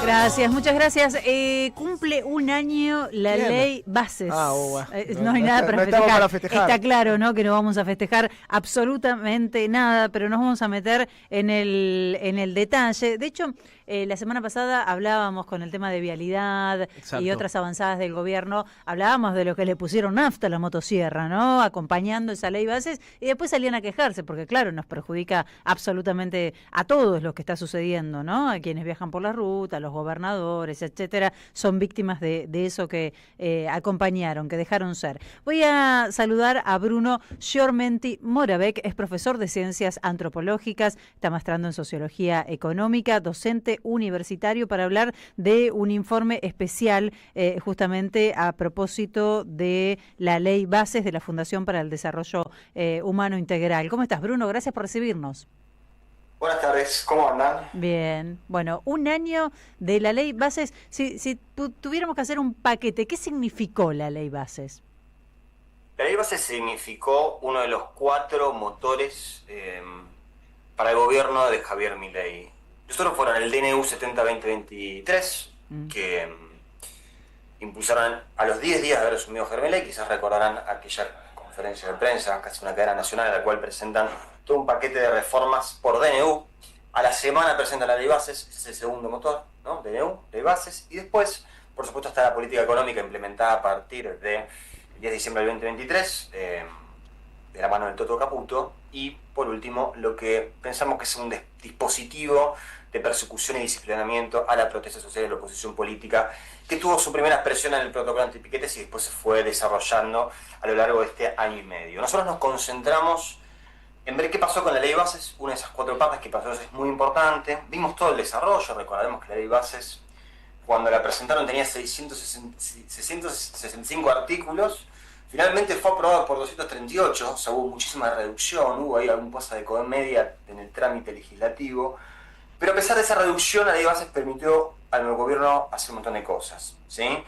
Gracias, muchas gracias. Cumple un año la ley Bases. No hay nada para festejar. Está claro, ¿no? Que no vamos a festejar absolutamente nada, pero nos vamos a meter en el detalle. De hecho, la semana pasada hablábamos con el tema de vialidad. Exacto. Y otras avanzadas del gobierno. Hablábamos de lo que le pusieron nafta a la motosierra, ¿no? Acompañando esa ley Bases, y después salían a quejarse, porque claro, nos perjudica absolutamente a todos lo que está sucediendo, ¿no? A quienes viajan por la ruta, a los gobernadores, etcétera, son víctimas de eso que acompañaron, que dejaron ser. Voy a saludar a Bruno Giormenti Moravec, es profesor de Ciencias Antropológicas, está maestrando en Sociología Económica, docente universitario, para hablar de un informe especial justamente a propósito de la Ley Bases de la Fundación para el Desarrollo Humano Integral. ¿Cómo estás, Bruno? Gracias por recibirnos. Buenas tardes, ¿cómo andan? Bien, bueno, un año de la Ley Bases. Si tuviéramos que hacer un paquete, ¿qué significó la Ley Bases? La Ley Bases significó uno de los 4 motores para el gobierno de Javier Milei. Nosotros fueron el DNU 70-2023, que impulsaron a los 10 días de haber asumido Javier Milei. Quizás recordarán aquella conferencia de prensa, casi una cadena nacional, en la cual presentan todo un paquete de reformas por DNU. A la semana presentan la Ley Bases, ese es el segundo motor, ¿no? DNU, Ley Bases, y después, por supuesto, está la política económica implementada a partir del 10 de diciembre del 2023, de la mano del Toto Caputo, y por último, lo que pensamos que es un dispositivo de persecución y disciplinamiento a la protesta social y la oposición política, que tuvo su primera expresión en el protocolo antipiquetes y después se fue desarrollando a lo largo de este año y medio. Nosotros nos concentramos en ver qué pasó con la Ley Bases. Una de esas 4 partes que pasó es muy importante. Vimos todo el desarrollo. Recordaremos que la Ley Bases, cuando la presentaron, tenía 665 artículos. Finalmente fue aprobada por 238, o sea, hubo muchísima reducción, hubo ahí algún paso de comedia en el trámite legislativo. Pero a pesar de esa reducción, la Ley Bases permitió al nuevo gobierno hacer un montón de cosas, ¿sí?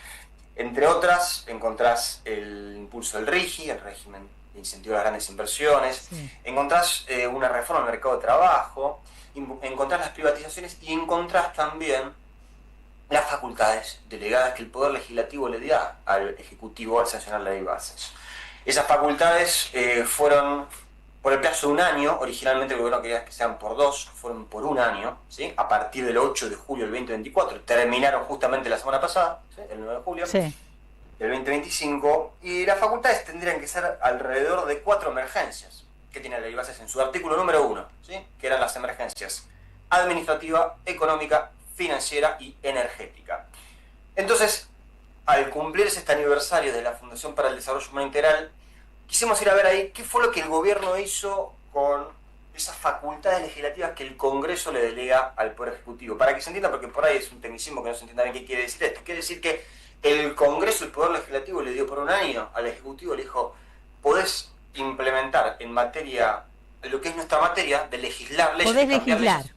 Entre otras, encontrás el impulso del RIGI, el régimen de incentivo a las grandes inversiones, sí. Encontrás una reforma al mercado de trabajo, encontrás las privatizaciones y encontrás también las facultades delegadas que el Poder Legislativo le da al Ejecutivo al sancionar la Ley Bases. Esas facultades fueron por el plazo de un año. Originalmente el gobierno quería que sean por 2, fueron por un año, ¿sí? A partir del 8 de julio del 2024, terminaron justamente la semana pasada, ¿sí? El 9 de julio. Sí. Del 2025, y las facultades tendrían que ser alrededor de 4 emergencias que tiene la Ley Bases en su artículo número 1, ¿sí? Que eran las emergencias administrativa, económica, financiera y energética. Entonces, al cumplirse este aniversario de la Fundación para el Desarrollo Humano Integral, quisimos ir a ver ahí qué fue lo que el gobierno hizo con esas facultades legislativas que el Congreso le delega al Poder Ejecutivo. Para que se entienda, porque por ahí es un tecnicismo que no se entienda bien qué quiere decir esto. Quiere decir que el Congreso, el Poder Legislativo, le dio por un año al Ejecutivo, le dijo: podés implementar en materia, lo que es nuestra materia, de legislar leyes. Podés legislar. Leyes,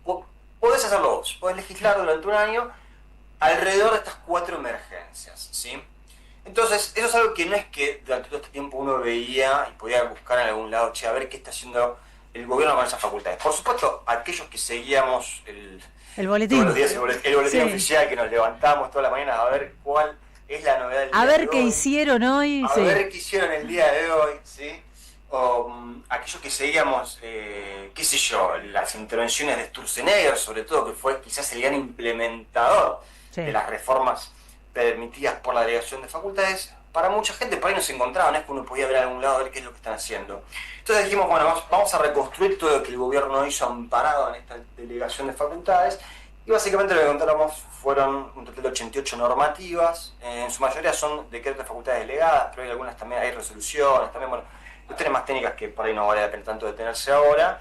podés hacerlo vos, podés legislar durante un año alrededor de estas 4 emergencias, ¿sí? Entonces, eso es algo que no es que durante todo este tiempo uno veía y podía buscar en algún lado, che, a ver qué está haciendo el gobierno con esas facultades. Por supuesto, aquellos que seguíamos el boletín, todos los días el boletín sí. Oficial, que nos levantamos todas las mañanas a ver cuál es la novedad del día de hoy. A ver qué hicieron hoy. A ver qué hicieron el día de hoy, ¿sí? O aquellos que seguíamos, qué sé yo, las intervenciones de Sturzenegger, sobre todo, que fue quizás el gran implementador de las reformas permitidas por la delegación de facultades. Para mucha gente por ahí no se encontraba, no es que uno podía ver a algún lado a ver qué es lo que están haciendo. Entonces dijimos, bueno, vamos a reconstruir todo lo que el gobierno hizo amparado en esta delegación de facultades, y básicamente lo que encontramos fueron un total de 88 normativas. En su mayoría son decretos de facultades delegadas, pero hay algunas también, hay resoluciones, también, bueno, cuestiones más técnicas que por ahí no vale la pena tanto detenerse ahora,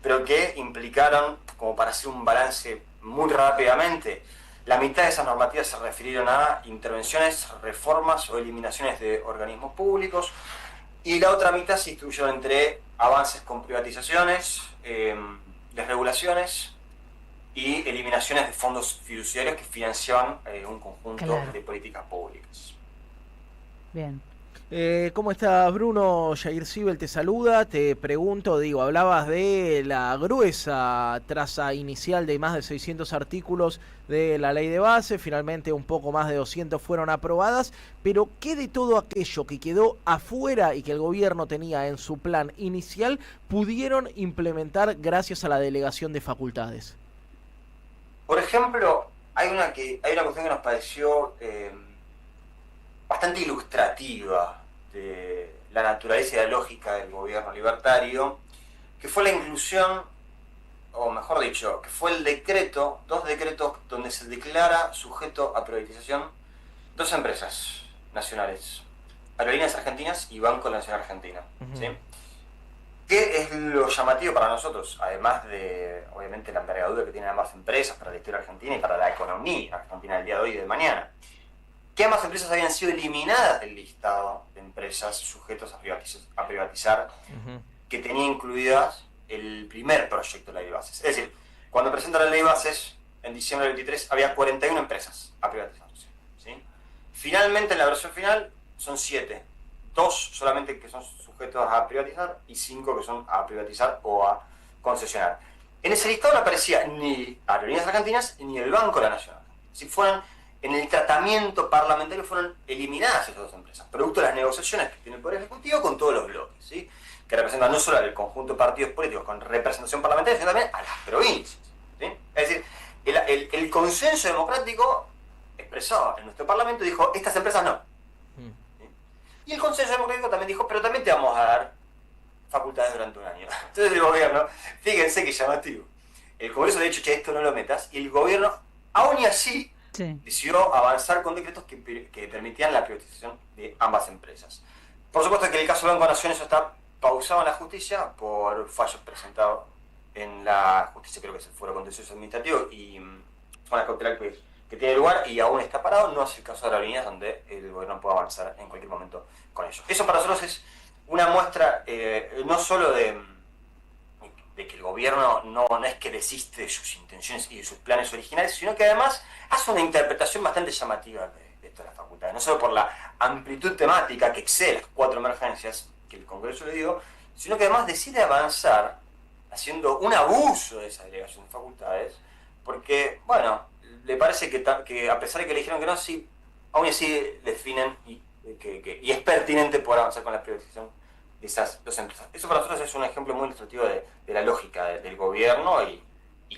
pero que implicaron, como para hacer un balance muy rápidamente, la mitad de esas normativas se refirieron a intervenciones, reformas o eliminaciones de organismos públicos, y la otra mitad se distribuyó entre avances con privatizaciones, desregulaciones y eliminaciones de fondos fiduciarios que financiaban un conjunto de políticas públicas. Bien. ¿Cómo estás, Bruno? Jair Sibel te saluda. Te pregunto, hablabas de la gruesa traza inicial de más de 600 artículos de la ley de base, finalmente un poco más de 200 fueron aprobadas, pero ¿qué de todo aquello que quedó afuera y que el gobierno tenía en su plan inicial pudieron implementar gracias a la delegación de facultades? Por ejemplo, hay una cuestión que nos pareció bastante ilustrativa de la naturaleza y la lógica del gobierno libertario, que fue la inclusión, o mejor dicho, que fue dos decretos donde se declara sujeto a privatización dos empresas nacionales, Aerolíneas Argentinas y Banco Nacional Argentina. ¿Sí? ¿Qué es lo llamativo para nosotros? Además de, obviamente, la envergadura que tienen ambas empresas para la historia argentina y para la economía argentina del día de hoy y de mañana. ¿Qué ambas empresas habían sido eliminadas del listado de empresas sujetos a privatizar, que tenía incluidas el primer proyecto de la ley de bases? Es decir, cuando presenta la ley de bases, en diciembre del 23, había 41 empresas a privatizarse. ¿Sí? Finalmente, en la versión final, son 7. 2 solamente que son sujetos a privatizar y 5 que son a privatizar o a concesionar. En ese listado no aparecía ni Aerolíneas Argentinas ni el Banco de la Nación. Si fueran en el tratamiento parlamentario fueron eliminadas esas dos empresas, producto de las negociaciones que tiene el Poder Ejecutivo con todos los bloques, ¿sí? Que representan no solo al conjunto de partidos políticos con representación parlamentaria, sino también a las provincias. ¿Sí? Es decir, el consenso democrático expresado en nuestro Parlamento dijo, estas empresas no. ¿Sí? Y el consenso democrático también dijo, pero también te vamos a dar facultades durante un año. Entonces el gobierno, fíjense que llamativo, el Congreso le ha dicho, che, esto no lo metas, y el gobierno, aún y así, decidió avanzar con decretos que permitían la privatización de ambas empresas. Por supuesto que en el caso de Banco Nación eso está pausado en la justicia por fallos presentados en la justicia, creo que es el Foro Contencioso Administrativo, y fue una cautelar que tiene lugar y aún está parado. No es el caso de Aerolíneas, donde el gobierno puede avanzar en cualquier momento con ello. Eso para nosotros es una muestra no solo de que el gobierno no es que desiste de sus intenciones y de sus planes originales, sino que además hace una interpretación bastante llamativa de todas las facultades, no solo por la amplitud temática que excede las 4 emergencias que el Congreso le dio, sino que además decide avanzar haciendo un abuso de esa delegación de facultades, porque, bueno, le parece que a pesar de que le dijeron que no, sí, aún así definen y es pertinente poder avanzar con la privatización de esas dos empresas. Eso para nosotros es un ejemplo muy ilustrativo de la lógica del gobierno y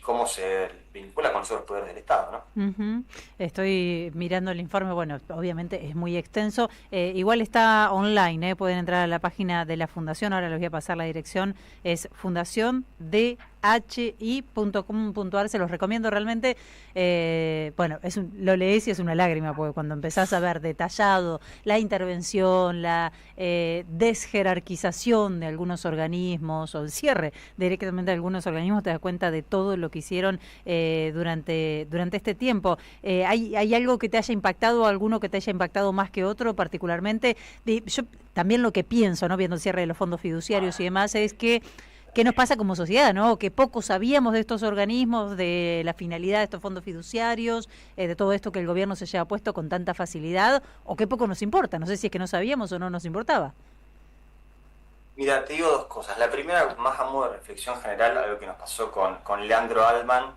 cómo se vincula con los otros poderes del Estado, ¿no? Estoy mirando el informe, bueno, obviamente es muy extenso. Igual está online, pueden entrar a la página de la Fundación, ahora les voy a pasar la dirección, es fundaciondhi.com.ar, se los recomiendo realmente. Bueno, lo lees y es una lágrima, porque cuando empezás a ver detallado la intervención, la desjerarquización de algunos organismos o el cierre directamente de algunos organismos, te das cuenta de todo lo que hicieron durante este tiempo. ¿Hay algo que te haya impactado, alguno que te haya impactado más que otro particularmente? Yo también lo que pienso, ¿no?, viendo el cierre de los fondos fiduciarios y demás, es que ¿qué nos pasa como sociedad, no? Que poco sabíamos de estos organismos, de la finalidad de estos fondos fiduciarios, de todo esto que el gobierno se lleva puesto con tanta facilidad, o que poco nos importa. No sé si es que no sabíamos o no nos importaba. Mira, te digo dos cosas. La primera, más a modo de reflexión general, algo que nos pasó con Leandro Altman,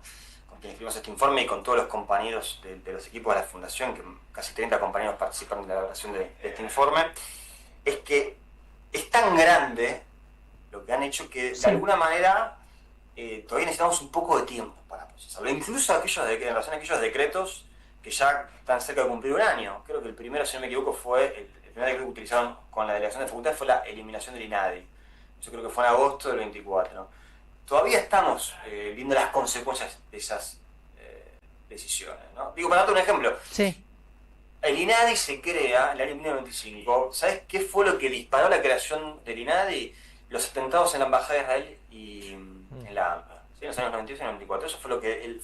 con quien escribimos este informe, y con todos los compañeros de los equipos de la Fundación, que casi 30 compañeros participaron en la elaboración de este informe, es que es tan grande lo que han hecho que de alguna manera todavía necesitamos un poco de tiempo para procesarlo. Incluso en relación a aquellos decretos que ya están cerca de cumplir un año. Creo que el primero, si no me equivoco, fue el primer decreto que utilizaron con la delegación de facultades fue la eliminación del INADI. Yo creo que fue en agosto del 24. ¿no? Todavía estamos viendo las consecuencias de esas decisiones. ¿no? Digo, para darte un ejemplo. Sí. El INADI se crea en el año 1995. ¿Sabes qué fue lo que disparó la creación del INADI? Los atentados en la Embajada de Israel y en la AMPA, ¿sí? En los años 92 y 94. Eso fue lo que el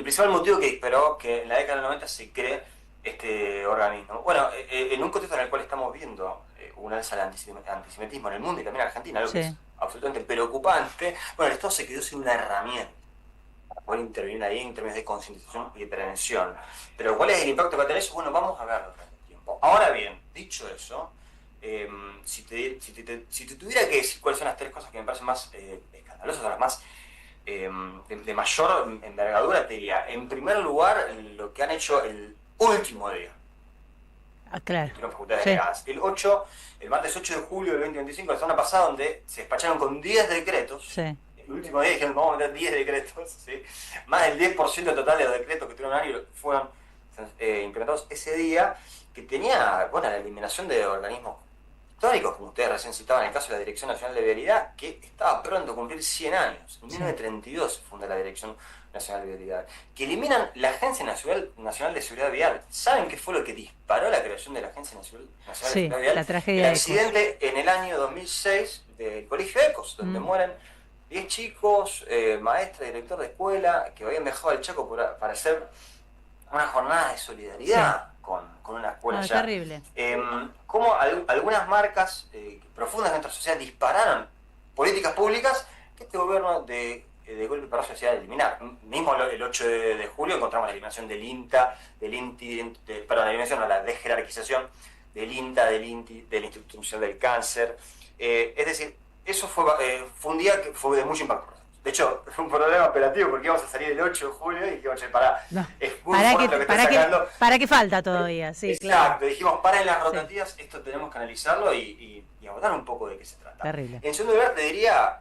principal motivo que disparó que en la década del 90 se cree este organismo. Bueno, en un contexto en el cual estamos viendo un alza del antisemitismo en el mundo y también en Argentina, algo que es absolutamente preocupante, bueno, el Estado se quedó sin una herramienta para poder intervenir ahí en términos de concientización y de prevención. Pero ¿cuál es el impacto que va a tener eso? Bueno, vamos a verlo. tiempo. Ahora bien, dicho eso, si te tuviera que decir cuáles son las 3 cosas que me parecen más escandalosas o las más de mayor envergadura, te diría, en primer lugar, lo que han hecho el último día. Claro. El martes 8 de julio del 2025, la semana pasada, donde se despacharon con 10 decretos. Sí. El último día dijeron, vamos a meter 10 decretos, ¿sí? Más del 10% total de los decretos que tuvieron un año fueron implementados ese día, que tenía, la eliminación de organismos históricos, como ustedes recién citaban, en el caso de la Dirección Nacional de Vialidad, que estaba pronto a cumplir 100 años. En 1932 se funda la Dirección Nacional de Vialidad, que eliminan la Agencia Nacional de Seguridad Vial. ¿Saben qué fue lo que disparó la creación de la Agencia Nacional de Seguridad Vial? La tragedia el accidente en el año 2006 del Colegio Ecos, donde mueren 10 chicos, maestra, director de escuela, que habían viajado al Chaco para hacer una jornada de solidaridad con una escuela allá. Terrible. Cómo algunas marcas profundas de nuestra sociedad dispararon políticas públicas que este gobierno de golpe para la sociedad de eliminar. Mismo el 8 de julio encontramos la eliminación del INTA, la desjerarquización del INTA, del INTI, del Instituto Nacional del Cáncer. Es decir, eso fue un día que fue de mucho impacto. De hecho, fue un problema operativo porque íbamos a salir el 8 de julio y dijimos, es muy fuerte lo que está sacando. ¿Para qué falta todavía? Sí, exacto, claro. Dijimos, para en las rotativas, esto tenemos que analizarlo y abordar un poco de qué se trata. Terrible. En segundo lugar, te diría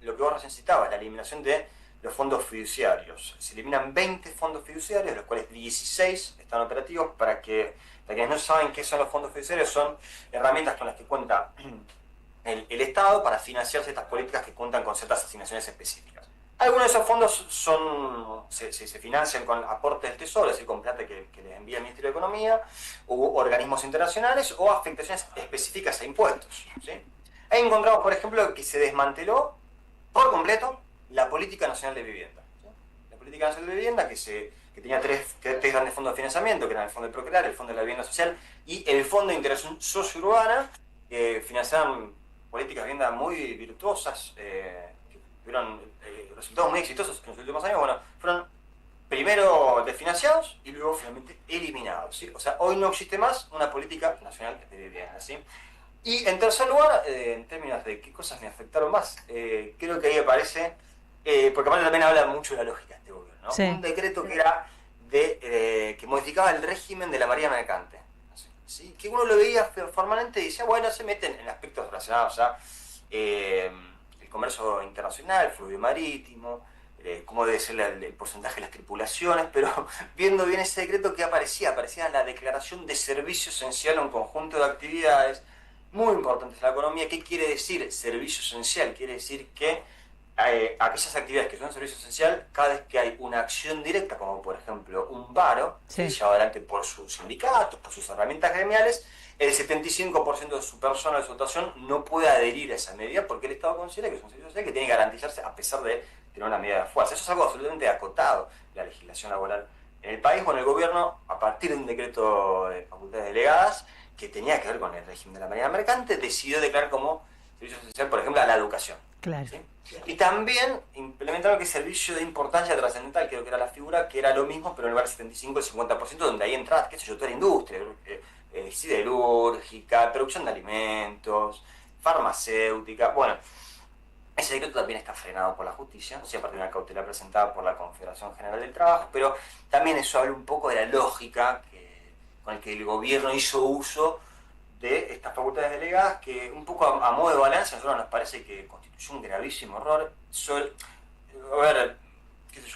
lo que vos recién citabas, la eliminación de los fondos fiduciarios. Se eliminan 20 fondos fiduciarios, de los cuales 16 están operativos. Para quienes no saben qué son los fondos fiduciarios, son herramientas con las que cuenta el Estado para financiar ciertas políticas que cuentan con ciertas asignaciones específicas. Algunos de esos fondos se financian con aportes del Tesoro, es decir, con plata que les envía el Ministerio de Economía, u organismos internacionales, o afectaciones específicas a impuestos, ¿sí? Ahí encontramos, por ejemplo, que se desmanteló por completo la Política Nacional de Vivienda, ¿sí? La Política Nacional de Vivienda que tenía tres grandes fondos de financiamiento, que eran el Fondo del Procrear, el Fondo de la Vivienda Social y el Fondo de Integración Sociourbana, que financiaban políticas de vivienda muy virtuosas, que tuvieron resultados muy exitosos en los últimos años. Fueron primero desfinanciados y luego finalmente eliminados, ¿sí? O sea, hoy no existe más una política nacional de vivienda, ¿sí? Y en tercer lugar, en términos de qué cosas me afectaron más, creo que ahí aparece, porque aparte también habla mucho de la lógica de este gobierno, ¿no? Sí. Un decreto que era que modificaba el régimen de la Marina Mercante, ¿sí? Que uno lo veía formalmente y decía, bueno, se meten en aspectos relacionados a el comercio internacional, el fluido marítimo, cómo debe ser el porcentaje de las tripulaciones, pero viendo bien ese decreto que aparecía la declaración de servicio esencial a un conjunto de actividades muy importantes en la economía. ¿Qué quiere decir servicio esencial? Quiere decir que aquellas actividades que son servicio esencial, cada vez que hay una acción directa, como por ejemplo un paro, que lleva adelante por sus sindicatos, por sus herramientas gremiales, el 75% de su personal, de su dotación, no puede adherir a esa medida porque el Estado considera que es un servicio social que tiene que garantizarse a pesar de tener una medida de fuerza. Eso es algo absolutamente acotado de la legislación laboral en el país. Bueno, el gobierno, a partir de un decreto de facultades delegadas que tenía que ver con el régimen de la Marina Mercante, decidió declarar como servicio esencial, por ejemplo, a la educación. Claro. ¿Sí? Y también implementaron que es servicio de importancia trascendental, creo que era la figura, que era lo mismo, pero en lugar del 75, el 50%, donde ahí entraba, qué sé yo, toda la industria, siderúrgica, producción de alimentos, farmacéutica. Bueno, ese decreto también está frenado por la justicia, o sea, a partir de una cautela presentada por la Confederación General del Trabajo, pero también eso habla un poco de la lógica con la que el gobierno hizo uso de estas facultades delegadas, que un poco a modo de balance a nosotros nos parece que constituyó un gravísimo error. El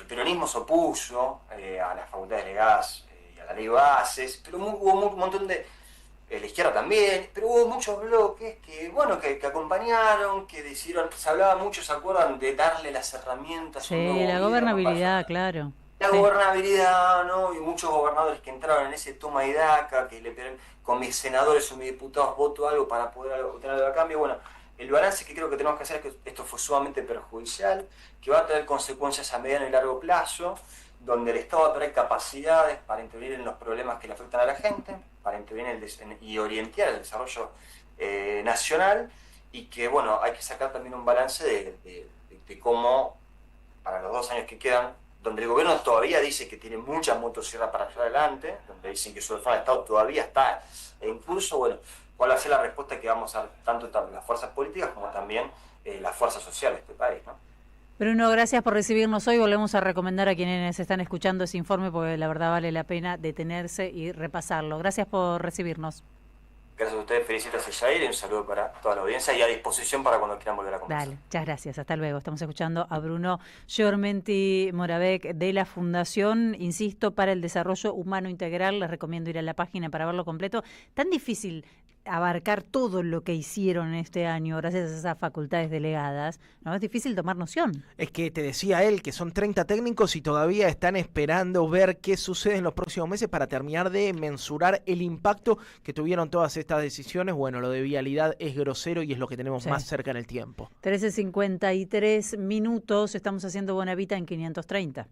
peronismo se opuso a las facultades delegadas y a la ley de bases, pero hubo un montón de... la izquierda también, pero hubo muchos bloques que acompañaron, que decidieron, se hablaba mucho, ¿se acuerdan? De darle las herramientas. Sí, la gobernabilidad, claro. La gobernabilidad, ¿no? Y muchos gobernadores que entraron en ese toma y daca, que le pidieron con mis senadores o mis diputados voto algo para poder obtener algo a cambio. Bueno, el balance que creo que tenemos que hacer es que esto fue sumamente perjudicial, que va a tener consecuencias a mediano y largo plazo, donde el Estado va a tener capacidades para intervenir en los problemas que le afectan a la gente, para intervenir y orientar el desarrollo nacional, y que, bueno, hay que sacar también un balance de cómo, para los 2 años que quedan donde el gobierno todavía dice que tiene mucha motosierra para llevar adelante, donde dicen que su defensa de Estado todavía está en curso, bueno, cuál va a ser la respuesta que vamos a dar tanto las fuerzas políticas como también las fuerzas sociales de este país, ¿no? Bruno, gracias por recibirnos hoy. Volvemos a recomendar a quienes están escuchando ese informe porque la verdad vale la pena detenerse y repasarlo. Gracias por recibirnos. Gracias a ustedes, felicitas a Yair y un saludo para toda la audiencia y a disposición para cuando quieran volver a conversar. Dale, muchas gracias, hasta luego. Estamos escuchando a Bruno Giormenti Moravec de la Fundación, insisto, para el Desarrollo Humano Integral. Les recomiendo ir a la página para verlo completo. Tan difícil abarcar todo lo que hicieron este año gracias a esas facultades delegadas, ¿no? Es difícil tomar noción. Es que te decía él que son 30 técnicos y todavía están esperando ver qué sucede en los próximos meses para terminar de mensurar el impacto que tuvieron todas estas decisiones. Bueno, lo de vialidad es grosero y es lo que tenemos más cerca en el tiempo. 13:53 minutos, estamos haciendo Buena Vita en 530.